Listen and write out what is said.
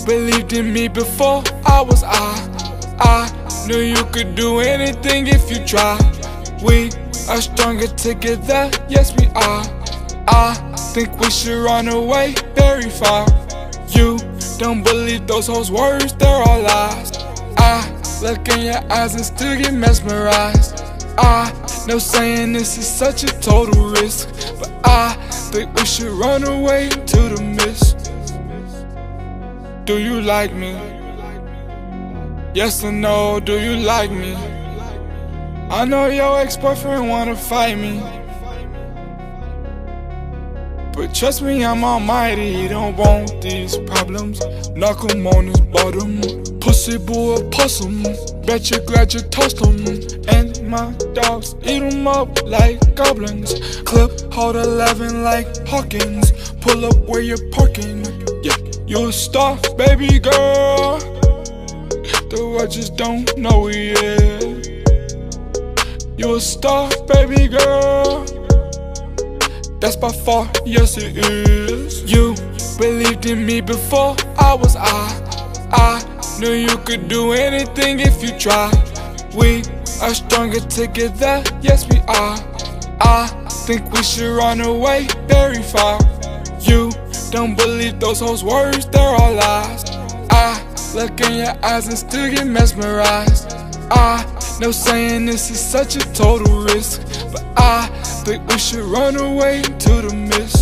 believed in me before I was I knew you could do anything if you tried. We are stronger together, yes we are. I think we should run away very far. You don't believe those hoes' words, they're all lies. I look in your eyes and still get mesmerized. I know saying this is such a total risk, but I think we should run away to the mist. Do you like me? Yes or no, do you like me? I know your ex-boyfriend wanna fight me, but trust me, I'm almighty, he don't want these problems. Knock him on his bottom, pussy boy a possum. Bet you glad you tossed him, and my dogs eat him up like goblins. Clip hold 11 like Hawkins, pull up where you're parking. Yeah, you a star, baby girl, though I just don't know it yet. You a star, baby girl, that's by far, yes it is. You believed in me before I was I knew you could do anything if you tried. We are stronger together, yes we are. I think we should run away very far. You don't believe those hoes' words, they're all lies. I look in your eyes and still get mesmerized. I know saying this is such a total risk, but I think we should run away to the mist.